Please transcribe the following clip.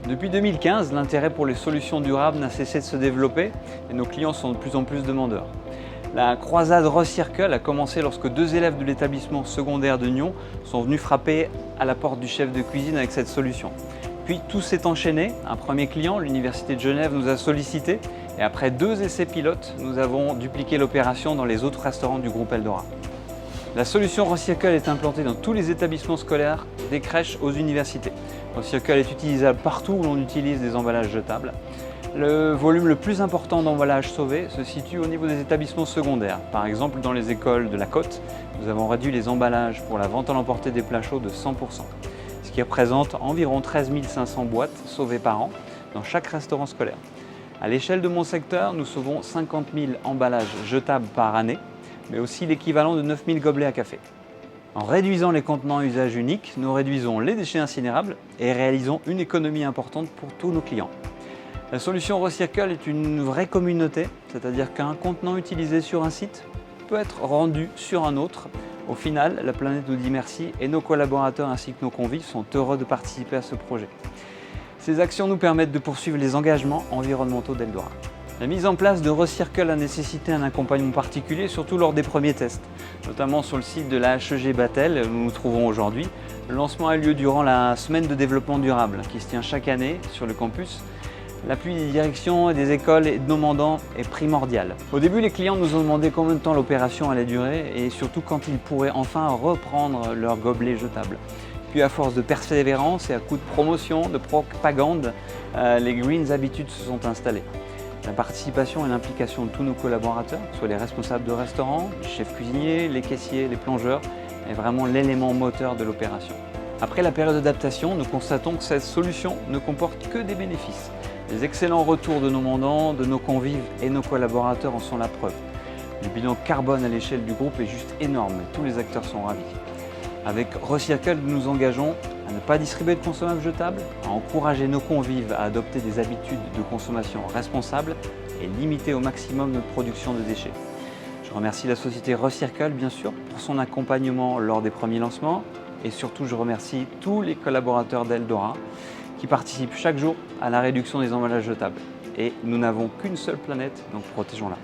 Depuis 2015, l'intérêt pour les solutions durables n'a cessé de se développer et nos clients sont de plus en plus demandeurs. La croisade Recircle a commencé lorsque 2 élèves de l'établissement secondaire de Nyon sont venus frapper à la porte du chef de cuisine avec cette solution. Puis tout s'est enchaîné. Un premier client, l'Université de Genève, nous a sollicité et après 2 essais pilotes, nous avons dupliqué l'opération dans les autres restaurants du groupe Eldora. La solution Recircle est implantée dans tous les établissements scolaires, des crèches aux universités. Recircle est utilisable partout où l'on utilise des emballages jetables. Le volume le plus important d'emballages sauvés se situe au niveau des établissements secondaires. Par exemple, dans les écoles de la Côte, nous avons réduit les emballages pour la vente à l'emporter des plats chauds de 100%, ce qui représente environ 13 500 boîtes sauvées par an dans chaque restaurant scolaire. À l'échelle de mon secteur, nous sauvons 50 000 emballages jetables par année, mais aussi l'équivalent de 9 000 gobelets à café. En réduisant les contenants à usage unique, nous réduisons les déchets incinérables et réalisons une économie importante pour tous nos clients. La solution Recircle est une vraie communauté, c'est-à-dire qu'un contenant utilisé sur un site peut être rendu sur un autre. Au final, la planète nous dit merci et nos collaborateurs ainsi que nos convives sont heureux de participer à ce projet. Ces actions nous permettent de poursuivre les engagements environnementaux d'Eldora. La mise en place de Recircle a nécessité un accompagnement particulier, surtout lors des premiers tests, notamment sur le site de la HEG Batel où nous nous trouvons aujourd'hui. Le lancement a lieu durant la semaine de développement durable qui se tient chaque année sur le campus. L'appui des directions et des écoles et de nos mandants est primordial. Au début, les clients nous ont demandé combien de temps l'opération allait durer et surtout quand ils pourraient enfin reprendre leurs gobelets jetables. Puis à force de persévérance et à coup de promotion, de propagande, les Green Habitudes se sont installées. La participation et l'implication de tous nos collaborateurs, soit les responsables de restaurants, les chefs cuisiniers, les caissiers, les plongeurs, est vraiment l'élément moteur de l'opération. Après la période d'adaptation, nous constatons que cette solution ne comporte que des bénéfices. Les excellents retours de nos mandants, de nos convives et nos collaborateurs en sont la preuve. Le bilan carbone à l'échelle du groupe est juste énorme et tous les acteurs sont ravis. Avec Recircle, nous nous engageons à ne pas distribuer de consommables jetables, à encourager nos convives à adopter des habitudes de consommation responsables et limiter au maximum notre production de déchets. Je remercie la société Recircle, bien sûr, pour son accompagnement lors des premiers lancements et surtout, je remercie tous les collaborateurs d'Eldora qui participent chaque jour à la réduction des emballages jetables. Et nous n'avons qu'une seule planète, donc protégeons-la.